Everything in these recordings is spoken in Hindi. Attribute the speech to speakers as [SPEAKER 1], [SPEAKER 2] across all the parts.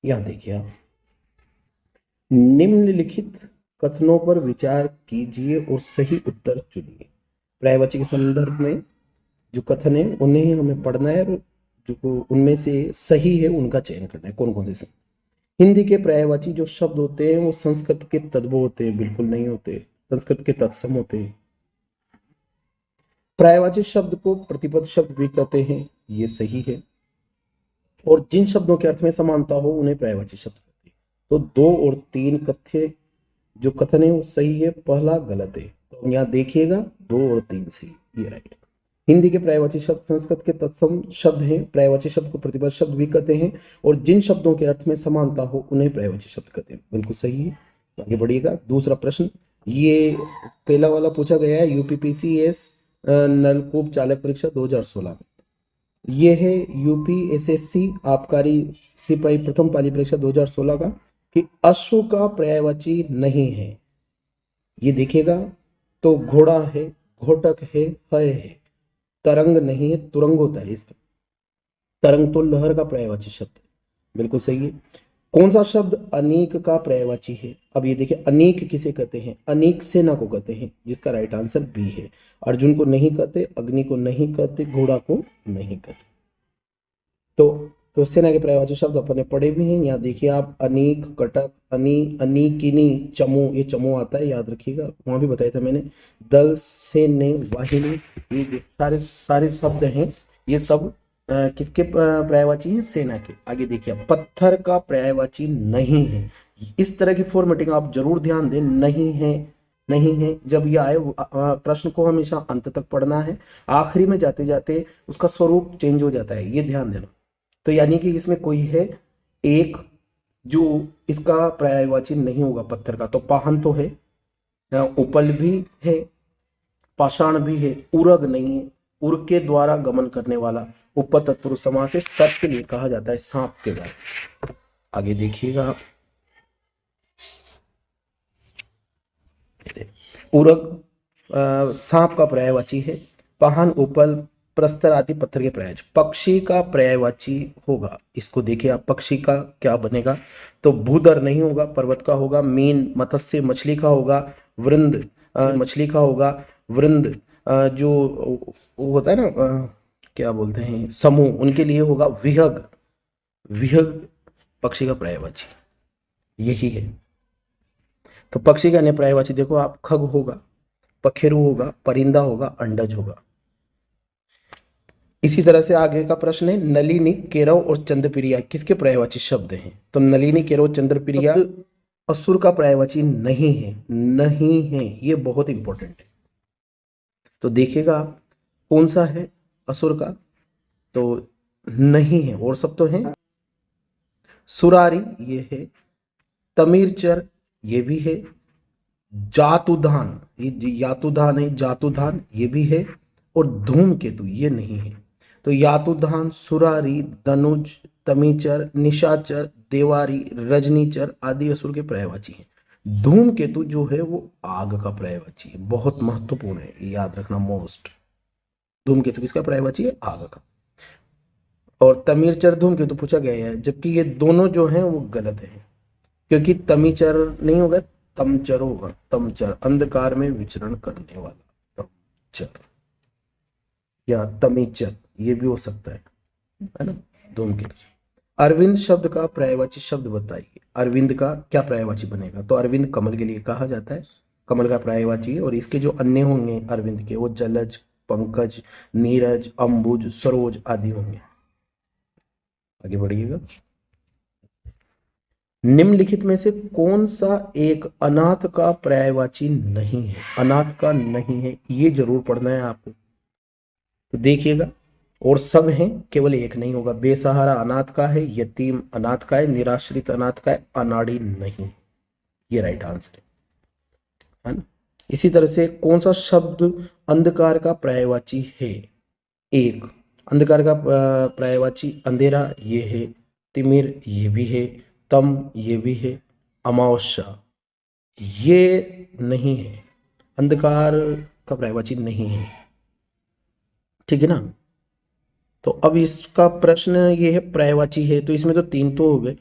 [SPEAKER 1] यहां देखिए आप, निम्नलिखित कथनों पर विचार कीजिए और सही उत्तर चुनिए। पर्यायवाची के संदर्भ में जो कथन है उन्हें हमें पढ़ना है, और जो उनमें से सही है उनका चयन करना है, कौन कौन से। हिंदी के पर्यायवाची जो शब्द होते हैं वो संस्कृत के तद्भव होते हैं, बिल्कुल नहीं होते, संस्कृत के तत्सम होते हैं। पर्यायवाची शब्द को प्रतिपद शब्द भी कहते हैं, ये सही है। और जिन शब्दों के अर्थ में समानता हो उन्हें पर्यायवाची शब्द कहते हैं। तो 2 और 3 कथ्य जो कथन है वो सही है, पहला गलत है। तो यहाँ देखिएगा 2 और 3 सही, ये राइट। हिंदी के पर्यायवाची शब्द संस्कृत के तत्सम शब्द हैं, पर्यायवाची शब्द को प्रतिपद शब्द भी कहते हैं, और जिन शब्दों के अर्थ में समानता हो उन्हें पर्यायवाची शब्द कहते हैं, बिल्कुल सही है। आगे बढ़िएगा, दूसरा प्रश्न, ये पहला वाला पूछा गया है यूपीपीसीएस नलकूप चालक परीक्षा 2016 में। ये है यूपीएसएससी आबकारी सिपाही प्रथम पाली परीक्षा 2016 का, कि अश्व का पर्यायवाची नहीं है। ये देखिएगा, तो घोड़ा है, घोटक है, तरंग नहीं है, तुरंग होता है इसका। तरंग तो लहर का पर्यायवाची शब्द है, बिल्कुल सही है। कौन सा शब्द अनेक का पर्यायवाची है? अब ये देखिए, अनेक किसे कहते हैं? अनेक सेना को कहते हैं, जिसका राइट आंसर बी है। अर्जुन को नहीं कहते, अग्नि को नहीं कहते, घोड़ा को नहीं कहते। तो सेना के पर्यायवाची शब्द अपने पढ़े भी हैं, यहाँ देखिए आप, अनेक, कटक, अनीकिनी, चमू, ये चमू आता है, याद रखिएगा, वहां भी बताया था मैंने। दल, सैन्य, वाहिनी, ये जो सारे सारे शब्द हैं, ये सब किसके पर्यायवाची हैं? सेना के। आगे देखिए, पत्थर का पर्यायवाची नहीं है। इस तरह की फॉर्मेटिंग आप जरूर ध्यान दें, नहीं है, नहीं है जब ये आए, प्रश्न को हमेशा अंत तक पढ़ना है, आखिरी में जाते जाते उसका स्वरूप चेंज हो जाता है, ये ध्यान देना। तो यानी कि इसमें कोई है एक जो इसका पर्यायवाची नहीं होगा पत्थर का, तो पाहन तो है, उपल भी है, पाषाण भी है, उरग नहीं है, उर के द्वारा गमन करने वाला, उप तत्पुरुष समास से सर्प के लिए कहा जाता है, सांप के द्वारा। आगे देखिएगा आप, उरग सांप का पर्यायवाची है, पाहन, उपल, प्रस्तर आदि पत्थर के पर्यायवाची। पक्षी का पर्यायवाची होगा, इसको देखिए आप, पक्षी का क्या बनेगा? तो भूधर नहीं होगा, पर्वत का होगा। मीन, मत्स्य, मछली का होगा। वृंद, मछली का होगा। वृंद जो वो होता है ना, क्या बोलते हैं, समूह, उनके लिए होगा। विहग, विहग पक्षी का पर्यायवाची, यही है। तो पक्षी का अन्य पर्यायवाची देखो आप, खग होगा, पखेरु होगा, परिंदा होगा, अंडज होगा। इसी तरह से आगे का प्रश्न है, नलिनी, केरव और चंद्रप्रिया किसके पर्यायवाची शब्द हैं? तो नलिनी, केरव, चंद्रप्रिया असुर का पर्यायवाची नहीं है, नहीं है, ये बहुत इंपॉर्टेंट है। तो देखिएगा आप, कौन सा है असुर का? तो नहीं है, और सब तो है। सुरारी ये है, तमीरचर ये भी है, जातुधान, ये यातुधान है, जातुधान ये भी है, और धूमकेतु ये नहीं है। तो यातुधान, सुरारी, धनुज, तमीचर, निशाचर, देवारी, रजनीचर आदि असुर के पर्यायवाची हैं। धूमकेतु जो है वो आग का पर्यायवाची है, बहुत महत्वपूर्ण है, ये याद रखना मोस्ट। धूमकेतु किसका पर्यायवाची है? आग का। और तमीरचर, धूमकेतु पूछा गया है, जबकि ये दोनों जो हैं वो गलत है, क्योंकि तमीचर नहीं होगा, तमचर होगा। तमचर अंधकार में विचरण करने वाला, तमचर या तमीचर ये भी हो सकता है ना, धूमकेतु। अरविंद शब्द का पर्यायवाची शब्द बताइए। अरविंद का क्या पर्यायवाची बनेगा? तो अरविंद कमल के लिए कहा जाता है, कमल का पर्यायवाची है। और इसके जो अन्य होंगे अरविंद के, वो जलज, पंकज, नीरज, अंबुज, सरोज आदि होंगे। आगे बढ़िएगा, निम्नलिखित में से कौन सा एक अनाथ का पर्यायवाची नहीं है? अनाथ का नहीं है, ये जरूर पढ़ना है आपको। तो देखिएगा, और सब हैं, केवल एक नहीं होगा। बेसहारा अनाथ का है, यतीम अनाथ का है, निराश्रित अनाथ का है, अनाड़ी नहीं, ये राइट आंसर है ना। इसी तरह से कौन सा शब्द अंधकार का पर्यायवाची है? एक, अंधकार का पर्यायवाची अंधेरा ये है, तिमिर ये भी है, तम ये भी है, अमावस्या ये नहीं है, अंधकार का पर्यायवाची नहीं है, ठीक है ना। तो अब इसका प्रश्न ये है, पर्यायवाची है, तो इसमें तो 3 तो हो गए,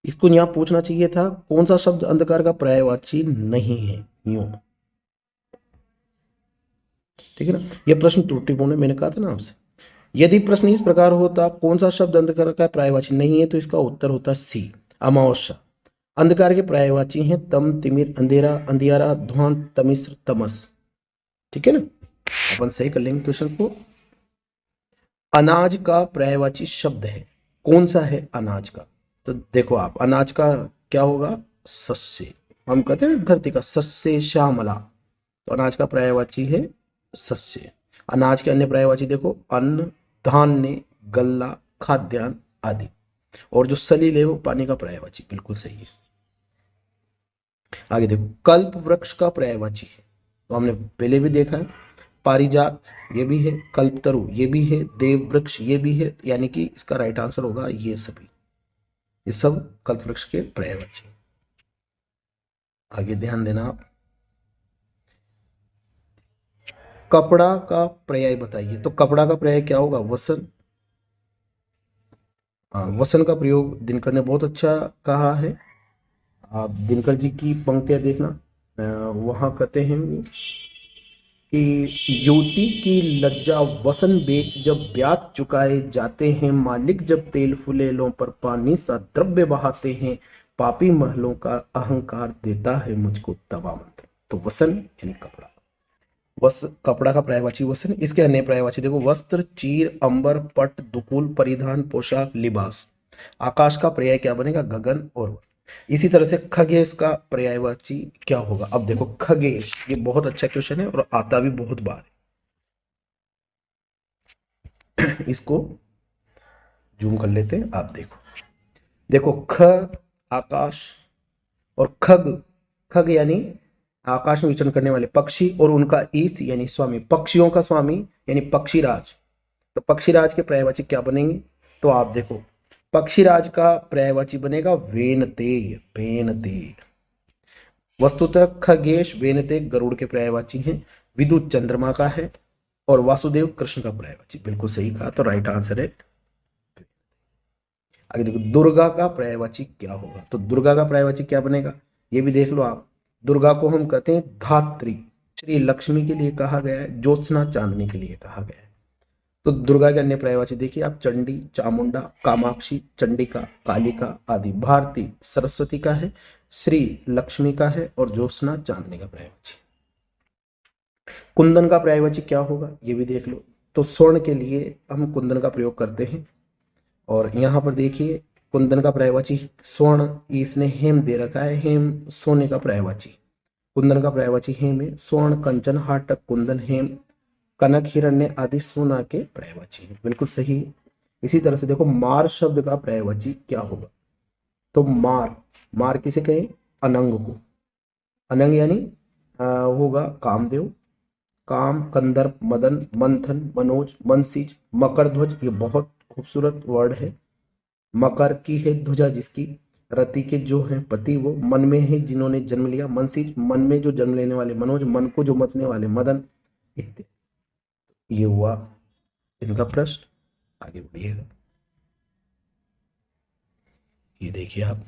[SPEAKER 1] इसको यहाँ पूछना चाहिए था कौन सा शब्द अंधकार का पर्यायवाची नहीं है, यूं। ठीक है ना, यह प्रश्न त्रुटिपूर्ण है, मैंने कहा था ना आपसे। यदि प्रश्न इस प्रकार होता कौन सा शब्द अंधकार का पर्यायवाची नहीं है, तो इसका उत्तर होता सी, अमावस्या। अंधकार के पर्यायवाची हैं तम, तिमिर, अंधेरा, अंधियारा, ध्वांत, तमिश्र, तमस। ठीक है ना, अपन सही कर लेंगे क्वेश्चन को। अनाज का पर्यायवाची शब्द है, कौन सा है अनाज का? तो देखो आप, अनाज का क्या होगा? सस्य। हम कहते हैं धरती का सस्य श्यामला, तो अनाज का पर्यायवाची है सस्य। अनाज के अन्य पर्यायवाची देखो, अन्न, धान्य, गल्ला, खाद्यान्न आदि। और जो सलील है वो पानी का पर्यायवाची, बिल्कुल सही है। आगे देखो, कल्प वृक्ष का पर्यायवाची है, तो हमने पहले भी देखा है, पारिजात ये भी है, कल्पतरु ये भी है, देव वृक्ष ये भी है, यानी कि इसका राइट आंसर होगा ये सभी, ये सब कल्प वृक्ष के पर्यायवाची। आगे ध्यान देना आप, कपड़ा का पर्याय बताइए। तो कपड़ा का पर्याय क्या होगा? वसन। वसन का प्रयोग दिनकर ने बहुत अच्छा कहा है। आप दिनकर जी की पंक्तियां देखना, वहां कहते हैं कि युवती की लज्जा वसन बेच जब ब्याज चुकाए जाते हैं, मालिक जब तेल फुलेलों पर पानी सा द्रव्य बहाते हैं, पापी महलों का अहंकार देता है मुझको तवा मंत्र। तो वसन यानी कपड़ा, कपड़ा का पर्यायवाची वसन। इसके अन्य पर्यायवाची देखो, वस्त्र, चीर, अंबर, पट, दुकुल, परिधान, पोशाक, लिबास। आकाश का पर्याय क्या बनेगा? गगन और वन। इसी तरह से खगेश का पर्यायवाची क्या होगा? अब देखो खगेश, ये बहुत अच्छा क्वेश्चन है और आता भी बहुत बार है। इसको जूम कर लेते हैं, आप देखो। देखो ख आकाश, और खग, खग यानी आकाश में विचरण करने वाले पक्षी, और उनका ईश यानी स्वामी, पक्षियों का स्वामी यानी पक्षीराज। तो पक्षीराज के पर्यायवाची क्या बनेंगे? तो आप देखो, पक्षीराज का पर्यायवाची बनेगा वेनते, वेनते। वस्तुतः खगेश, वेनते गरुड़ के पर्यायवाची हैं, विद्युत चंद्रमा का है, और वासुदेव कृष्ण का पर्यायवाची। बिल्कुल सही कहा, तो राइट आंसर है। आगे देखो, दुर्गा का पर्यायवाची क्या होगा? तो दुर्गा का पर्यायवाची क्या बनेगा, ये भी देख लो आप। दुर्गा को हम कहते हैं धात्री, श्री लक्ष्मी के लिए कहा गया है, ज्योत्सना चांदनी के लिए कहा गया है। तो दुर्गा के अन्य पर्यायवाची देखिए आप, चंडी, चामुंडा, कामाक्षी, चंडिका, कालिका आदि। भारती सरस्वती का है, श्री लक्ष्मी का है, और ज्योत्सना चांदनी का पर्यायवाची। कुंदन का पर्यायवाची क्या होगा, ये भी देख लो। तो स्वर्ण के लिए हम कुंदन का प्रयोग करते हैं, और यहां पर देखिए कुंदन का पर्यायवाची स्वर्ण, इसने हेम दे रखा है, हेम सोने का पर्यायवाची। कुंदन का पर्यायवाची हेम है, स्वर्ण, कंचन, हाटक, कुंदन, हेम, कनक, हिरण्य आदि सोना के पर्यायवाची है, बिल्कुल सही। इसी तरह से देखो, मार शब्द का पर्यायवाची क्या होगा? तो मार, मार किसे कहें? अनंग को। अनंग यानी होगा कामदेव, काम, कंदर्प, मदन, मंथन, मनोज, मनसीज, मकर ध्वज, ये बहुत खूबसूरत वर्ड है। मकर की है ध्वजा जिसकी, रति के जो है पति वो, मन में है जिन्होंने जन्म लिया, मनसीज मन में जो जन्म लेने वाले, मनोज मन को जो मतने वाले, मदन इत्यादि। ये हुआ इनका प्रश्न। आगे बढ़िएगा, ये देखिए आप,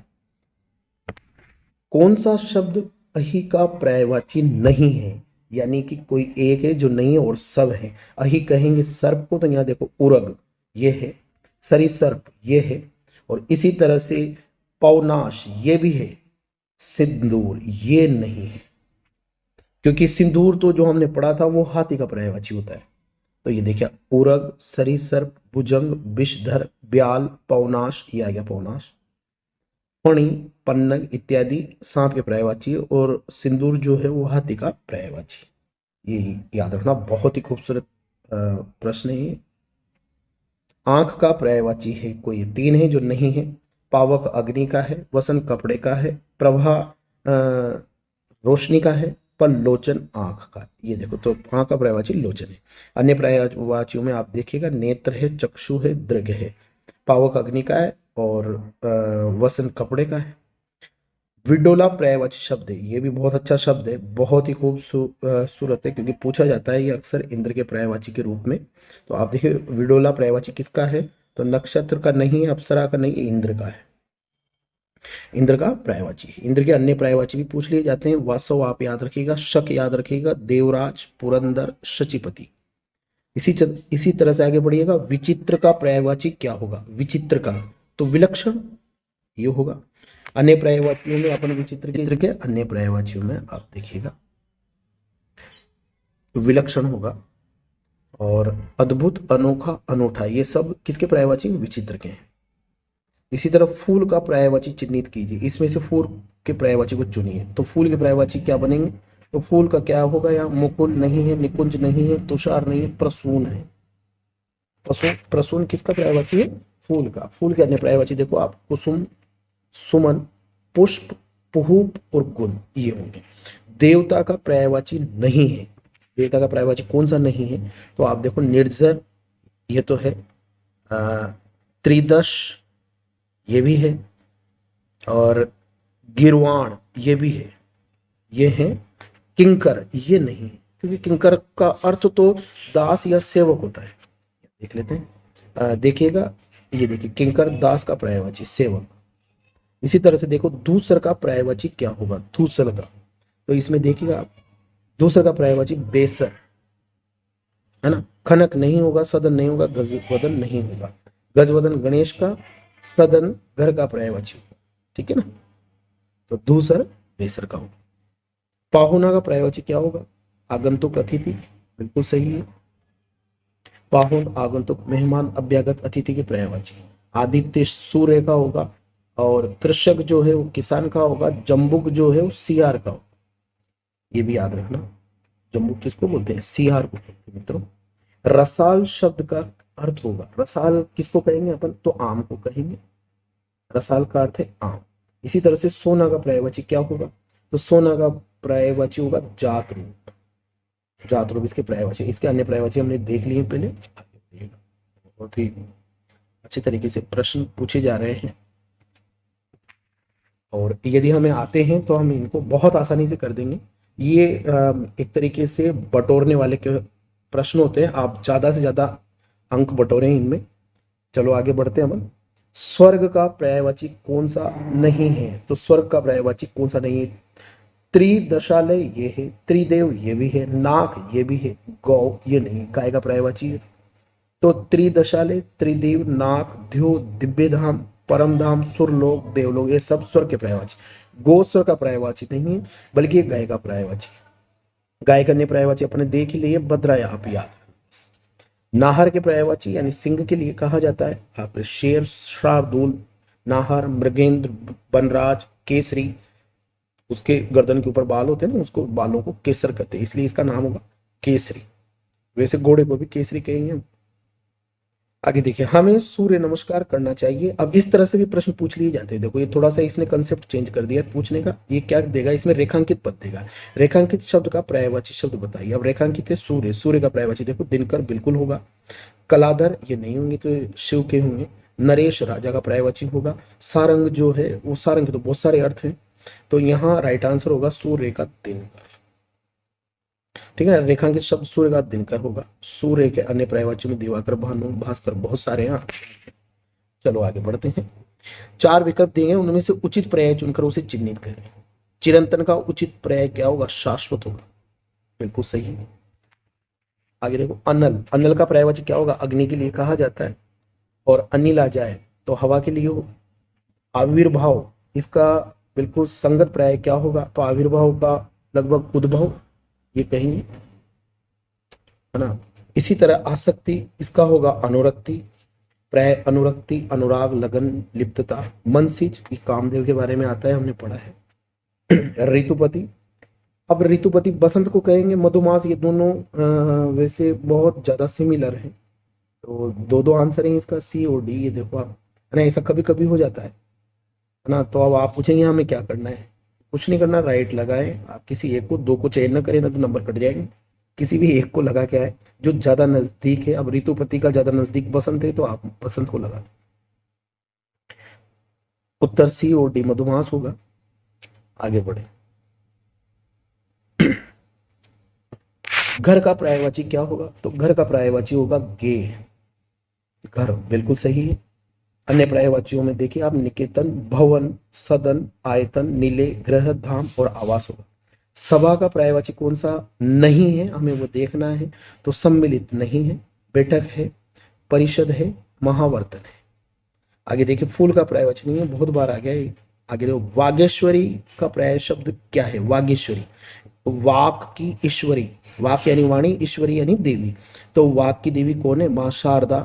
[SPEAKER 1] कौन सा शब्द अहि का पर्यायवाची नहीं है? यानी कि कोई एक है जो नहीं है और सब है। अहि कहेंगे सर्प को, तो यहां देखो उरग ये है, सरिसर्प ये है, और इसी तरह से पौनाश ये भी है, सिंदूर ये नहीं है, क्योंकि सिंदूर तो जो हमने पढ़ा था वो हाथी का पर्यायवाची होता है। तो ये देखिए, उरग, सरिसर्प, भुजंग, विषधर, ब्याल, पौनाश, ये आ गया पौनाश, फणी, पन्नग इत्यादि सांप के पर्यायवाची, और सिंदूर जो है वो हाथी का पर्यायवाची। ये याद रखना, बहुत ही खूबसूरत प्रश्न है ये। आंख का पर्यायवाची है कोई? तीन है जो नहीं है, पावक अग्नि का है, वसन कपड़े का है, प्रभा रोशनी का है, पर लोचन आंख का। ये देखो, तो आंख का पर्यायवाची लोचन है। अन्य पर्यायवाचियों में आप देखिएगा, नेत्र है, चक्षु है, दृग है, पावक अग्नि का है, और वसन कपड़े का है। विडोला पर्यायवाची शब्द है, ये भी बहुत अच्छा शब्द है, बहुत ही खूबसूरत है, क्योंकि पूछा जाता है ये अक्सर इंद्र के पर्यायवाची के रूप में। तो आप देखिए, विडोला पर्यायवाची किसका है? तो नक्षत्र का नहीं है, अप्सरा का नहीं है, इंद्र का है। इंद्र का पर्यायवाची है। इंद्र के अन्य पर्यायवाची भी पूछ लिए जाते हैं। वासव आप याद रखिएगा, शक याद रखिएगा, देवराज, पुरंदर, शचीपति। इसी तरह से आगे बढ़िएगा। विचित्र का पर्यायवाची क्या होगा? विचित्र का तो विलक्षण ये होगा। अन्य पर्यायवाचियों में अपन विचित्र के अन्य पर्यायवाचियों में आप देखिएगा विलक्षण होगा, और अद्भुत, अनोखा, अनूठा, ये सब किसके पर्यायवाची? विचित्र के हैं। इसी तरह फूल का पर्यायवाची चिन्हित कीजिए। इसमें से फूल के पर्यायवाची को चुनिए। तो फूल के पर्यायवाची क्या बनेंगे? तो फूल का क्या होगा? यहाँ मुकुल नहीं है, निकुंज नहीं है, तुषार नहीं है, प्रसून है। प्रसून किसका पर्यायवाची है? फूल का। फूल के अन्य पर्यायवाची देखो आप, कुसुम, सुमन, पुष्प, पुहूप और गुल, ये होंगे। देवता का पर्यायवाची नहीं है। देवता का पर्यायवाची कौन सा नहीं है? तो आप देखो, निर्जर ये तो है, त्रिदश ये भी है, और गिरवाण ये भी है। ये है किंकर, ये नहीं है, क्योंकि किंकर का अर्थ तो दास या सेवक होता है। देख लेते हैं, देखिएगा, ये देखिए, किंकर दास का पर्यायवाची सेवक। इसी तरह से देखो, दूसर का पर्यायवाची क्या होगा? दूसर का, तो इसमें देखिएगा आप, दूसर का पर्यायवाची बेसर है ना। खनक नहीं होगा, सदन नहीं होगा, गजवदन नहीं होगा। गजवदन गणेश का, सदन घर का पर्यायवाची होगा, ठीक है ना। तो दूसर बेसर का होगा। पाहुना का पर्यायवाची क्या होगा? आगंतुक, अतिथि, बिल्कुल सही है। पाहुन, आगंतुक, मेहमान, अभ्यागत, अतिथि के पर्यायवाची। आदित्य सूर्य का होगा, और कृषक जो है वो किसान का होगा। जम्बुक जो है वो सियार का होगा, ये भी याद रखना। जम्बुक किसको बोलते हैं? सियार को बोलते हैं मित्रों। रसाल शब्द का अर्थ होगा, रसाल किसको कहेंगे अपन? तो आम को कहेंगे। रसाल का अर्थ है आम। इसी तरह से सोना का पर्यायवाची क्या होगा? तो सोना का पर्यायवाची होगा जात रूप। जात रूप इसके पर्यायवाची। इसके अन्य पर्यायवाची हमने देख लिए पहले। बहुत ही अच्छे तरीके से प्रश्न पूछे जा रहे हैं, और यदि हमें आते हैं तो हम इनको बहुत आसानी से कर देंगे। ये एक तरीके से बटोरने वाले के प्रश्न होते हैं। आप ज्यादा से ज्यादा अंक बटोरें इनमें। चलो आगे बढ़ते हैं अपन। स्वर्ग का पर्यायवाची कौन सा नहीं है? तो स्वर्ग का पर्यायवाची कौन सा नहीं है? त्रिदशालय ये है, त्रिदेव ये भी है, नाक ये भी है, गौ ये नहीं। गाय का पर्यायवाची है। तो त्रिदशालय, त्रिदेव, नाक, द्यो, दिव्य धाम, परम धाम, सुरलोक, देवलोक, ये सब स्वर्ग के पर्यायवाची। गो स्वर्ग का पर्यायवाची नहीं है, बल्कि गाय का पर्यायवाची। गाय का अन्य पर्यायवाची अपने देख ही लिए, भद्रा आप याद। नाहर के पर्यायवाची यानी सिंह के लिए कहा जाता है आप शेर, शार्दूल, नाहर, मृगेंद्र, बनराज, केसरी। उसके गर्दन के ऊपर बाल होते हैं ना, उसको बालों को केसर कहते हैं, इसलिए इसका नाम होगा केसरी। वैसे घोड़े को भी केसरी कहेंगे हम। आगे देखिए, हमें सूर्य नमस्कार करना चाहिए। अब इस तरह से भी प्रश्न पूछ लिए जाते हैं। देखो, ये थोड़ा सा इसने कंसेप्ट चेंज कर दिया पूछने का। ये क्या देगा? इसमें रेखांकित पद देगा। रेखांकित शब्द का पर्यायवाची शब्द बताइए। अब रेखांकित है सूर्य, सूर्य का पर्यायवाची देखो दिनकर बिल्कुल होगा। कलाधर ये नहीं होंगे, तो शिव के होंगे। नरेश राजा का पर्यायवाची होगा। सारंग जो है वो, सारंग के तो बहुत सारे अर्थ हैं, तो यहाँ राइट आंसर होगा सूर्य का दिनकर, ठीक है। रेखांकित शब्द सूर्य का दिनकर होगा। सूर्य के अन्य पर्यायवाची में दिवाकर, भानु, भास्कर, बहुत सारे हैं। चलो आगे बढ़ते हैं। 4 विकल्प दिए हैं, उनमें से उचित पर्याय चुनकर उसे चिन्हित करें। चिरंतन का उचित पर्याय क्या होगा? शाश्वत होगा, बिल्कुल सही है। आगे देखो, अनल, अनल का पर्यायवाची क्या होगा? अग्नि के लिए कहा जाता है। और अनिल आ जाए तो हवा के लिए हो। आविर्भाव, इसका बिल्कुल संगत पर्याय क्या होगा? तो आविर्भाव का लगभग उद्भव ये कहेंगे, है ना। इसी तरह आसक्ति, इसका होगा अनुरक्ति। प्राय अनुरक्ति, अनुराग, लगन, लिप्तता। मनसिज, ये कामदेव के बारे में आता है, हमने पढ़ा है। ऋतुपति, अब ऋतुपति बसंत को कहेंगे। मधुमास, ये दोनों वैसे बहुत ज्यादा सिमिलर हैं, तो दो दो आंसर है इसका, सी और डी। ये देखो आप, है ना, ऐसा कभी कभी हो जाता है ना। तो अब आप पूछेंगे हमें क्या करना है? कुछ नहीं करना, राइट लगाएं आप। किसी एक को, दो को चयन ना करें ना, तो नंबर कट जाएंगे। किसी भी एक को लगा के आए जो ज्यादा नजदीक है। अब ऋतुपति का ज्यादा नजदीक बसंत है, तो आप बसंत को लगा दें। उत्तर सी और डी मधुमास होगा। आगे बढ़े। घर का पर्यायवाची क्या होगा? तो घर का पर्यायवाची होगा गे, घर, बिल्कुल सही है। अन्य पर्यायवाचियों में देखिए आप, निकेतन, भवन, सदन, आयतन, नीले, ग्रह, धाम और आवास होगा। सभा का पर्यायवाची कौन सा नहीं है, हमें वो देखना है। तो सम्मिलित नहीं है, बैठक है, परिषद है, महावर्तन है। आगे देखिए फूल का पर्यायवाची नहीं है, बहुत बार आ गया है। आगे देखो वागेश्वरी का पर्याय शब्द क्या है, वागेश्वरी, वाक की ईश्वरी, वाक यानी वाणी, ईश्वरी यानी देवी। तो वाक की देवी कौन है, मां शारदा,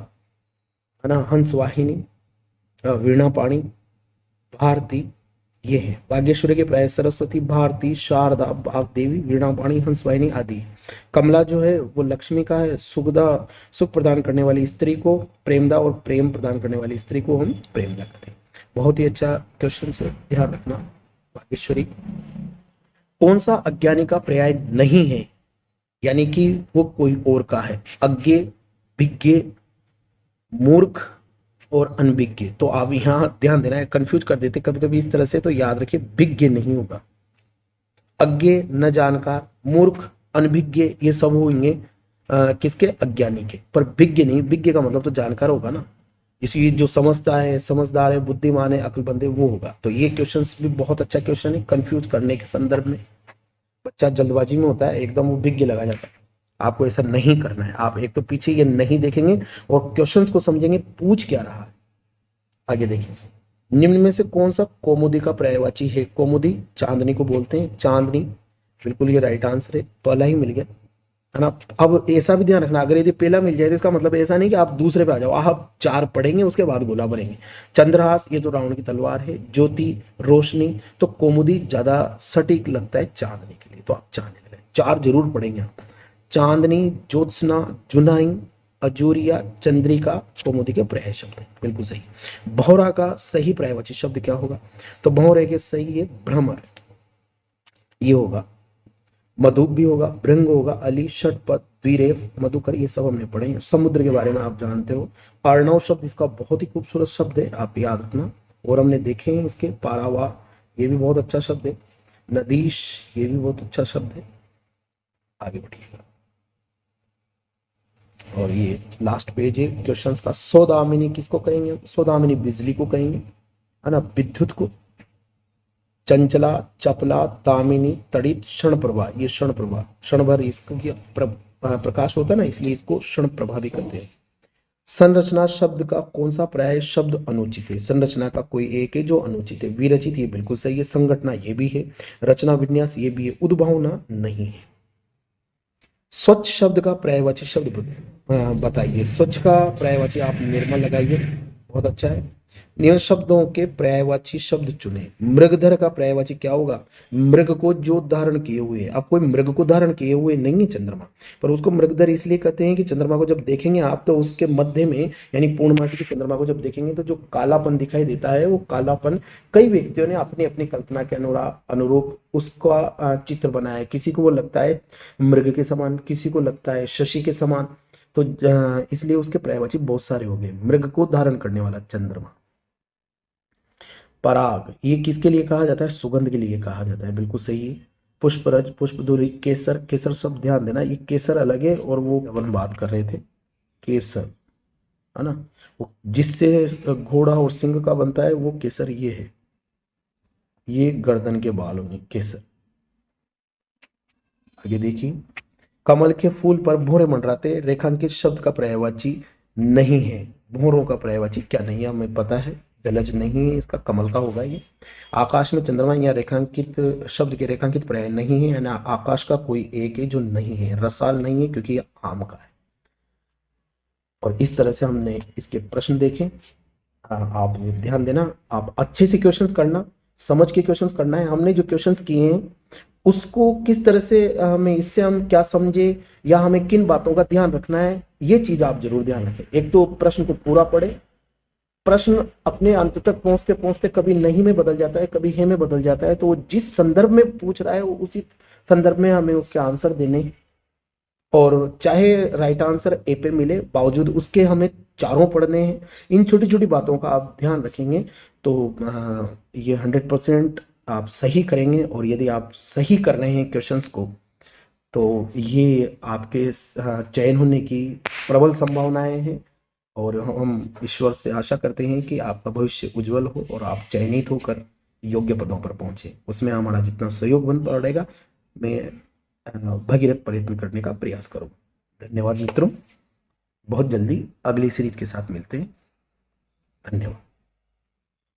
[SPEAKER 1] है ना, हंस वाहिनी, वीणा पाणी, भारती, ये है वागेश्वरी के प्राय सरस्वती, भारती, शारदा, देवी, वीणा पाणी, हंसवाहिनी आदि। कमला जो है वो लक्ष्मी का है, सुखदा, सुख प्रदान करने वाली स्त्री को प्रेमदा, और प्रेम प्रदान करने वाली स्त्री को हम प्रेमदा कहते हैं। बहुत ही अच्छा क्वेश्चन है, ध्यान रखना। वागेश्वरी कौन सा अज्ञानी का पर्याय नहीं है, यानी कि वो कोई और का है, अज्ञे, भिज्ञ, मूर्ख और अनभिज्ञ। तो आप यहां ध्यान देना है, कंफ्यूज कर देते कभी कभी इस तरह से, तो याद रखिए विज्ञ नहीं होगा। अज्ञे न जानकार, मूर्ख, अनभिज्ञ, ये सब होंगे किसके, अज्ञानी के। पर विज्ञ नहीं, विज्ञ का मतलब तो जानकार होगा ना, इसी जो समझता है, समझदार है, बुद्धिमान है, अक्लमंद है, वो होगा। तो ये क्वेश्चंस भी बहुत अच्छा क्वेश्चन है कंफ्यूज करने के संदर्भ में। बच्चा जल्दबाजी में होता है, एकदम वो विज्ञ लगा जाता है। आपको ऐसा नहीं करना है, आप एक तो पीछे ये नहीं देखेंगे और क्वेश्चंस को समझेंगे पूछ क्या रहा है। आगे देखिए, निम्न में से कौन सा कौमुदी का पर्यायवाची है, कौमुदी चांदनी को बोलते हैं, चांदनी, बिल्कुल ये राइट आंसर है, पहला ही मिल गया, है ना। अब ऐसा भी ध्यान रखना, अगर यदि पहला मिल जाए तो इसका मतलब ऐसा नहीं कि आप दूसरे पे आ जाओ, आप चार पढ़ेंगे उसके बाद गोला भरेंगे। चंद्रहास, ये तो रावण की तलवार है, ज्योति, रोशनी, तो कौमुदी ज्यादा सटीक लगता है चांदनी के लिए, तो आप चांदनी लगाएं, चार जरूर पढ़ेंगे आप। चांदनी, ज्योत्सना, जुनाई, अजूरिया, चंद्रिका कौमुदी के पर्याय शब्द है, बिल्कुल सही। भौरा का सही पर्यायवाची शब्द क्या होगा, तो भौरे के सही है भ्रमर, ये होगा। मधुप भी होगा, भृंग होगा, अली, षटपथ, द्विरेफ, मधुकर, ये सब हमने पढ़े हैं। समुद्र के बारे में आप जानते हो। अर्णव शब्द इसका बहुत ही खूबसूरत शब्द है, आप याद रखना। और हमने देखे हैं इसके पारावा, ये भी बहुत अच्छा शब्द है। नदीश, ये भी बहुत अच्छा शब्द है। आगे बढ़िएगा, और ये लास्ट पेज है क्वेश्चंस का। सौदामिनी किसको कहेंगे, सौदामिनी बिजली को कहेंगे, है ना, विद्युत को। चंचला, चपला, दामिनी, तड़ित, क्षण प्रभा, ये क्षण प्रभा, क्षण भर इसको प्रकाश होता है ना, इसलिए इसको क्षण प्रभा भी कहते हैं। संरचना शब्द का कौन सा पर्याय शब्द अनुचित है, संरचना का कोई एक है जो अनुचित है। विरचित, ये बिल्कुल सही है। संगठना, ये भी है। रचना विन्यास, ये भी है। उद्भावना नहीं है। स्वच्छ शब्द का पर्यायवाची शब्द बताइए। स्वच्छ का पर्यायवाची आप निर्मल लगाइए, बहुत अच्छा है। निम्न शब्दों के पर्यायवाची शब्द चुने। मृगधर का पर्यायवाची क्या होगा, मृग को जो धारण किए हुए। अब कोई मृग को धारण किए हुए नहीं है चंद्रमा, पर उसको मृगधर इसलिए कहते हैं कि चंद्रमा को जब देखेंगे आप तो उसके मध्य में, यानी पूर्णमासी के चंद्रमा को जब देखेंगे तो जो कालापन दिखाई देता है, वो कालापन कई व्यक्तियों ने अपनी अपनी कल्पना के अनुरूप उसका चित्र बनाया है। किसी को वो लगता है मृग के समान, किसी को लगता है शशि के समान, तो इसलिए उसके पर्यायवाची बहुत सारे हो गए। मृग को धारण करने वाला चंद्रमा। पराग, ये किसके लिए कहा जाता है, सुगंध के लिए कहा जाता है, बिल्कुल सही है। पुष्परज, पुष्पधुरी, केसर, केसर शब्द ध्यान देना, ये केसर अलग है और वो अपन बात कर रहे थे केसर, है ना, वो जिससे घोड़ा और सिंह का बनता है वो केसर ये है, ये गर्दन के बाल होंगे केसर। आगे देखिए, कमल के फूल पर भौरे मंडराते, रेखांकित शब्द का पर्यायवाची नहीं है। भौरों का पर्यायवाची क्या नहीं है, हमें पता है, जलज नहीं है, इसका कमल का होगा ये। आकाश में चंद्रमा या रेखांकित शब्द के रेखांकित पर्याय नहीं है, ना आकाश का कोई एक है जो नहीं है। रसाल नहीं है क्योंकि ये आम का है। और इस तरह से हमने इसके प्रश्न देखे। आप ध्यान देना, आप अच्छे से क्वेश्चंस करना, समझ के क्वेश्चंस करना है। हमने जो क्वेश्चंस किए हैं उसको किस तरह से हमें, इससे हम क्या समझे या हमें किन बातों का ध्यान रखना है, ये चीज आप जरूर ध्यान रखें। एक तो प्रश्न को पूरा पढ़े, प्रश्न अपने अंत तक पहुंचते पहुंचते कभी नहीं में बदल जाता है, कभी है में बदल जाता है, तो वो जिस संदर्भ में पूछ रहा है वो उसी संदर्भ में हमें उसके आंसर देने। और चाहे राइट आंसर ए पे मिले, बावजूद उसके हमें चारों पढ़ने हैं। इन छोटी छोटी बातों का आप ध्यान रखेंगे तो ये 100% आप सही करेंगे। और यदि आप सही कर रहे हैं क्वेश्चंस को तो ये आपके चयन होने की प्रबल संभावनाएं हैं। और हम ईश्वर से आशा करते हैं कि आपका भविष्य उज्जवल हो और आप चयनित होकर योग्य पदों पर पहुंचे। उसमें हमारा जितना सहयोग बन पड़ेगा, मैं भगीरथ प्रयत्न करने का प्रयास करूँगा। धन्यवाद मित्रों, बहुत जल्दी अगली सीरीज के साथ मिलते हैं। धन्यवाद।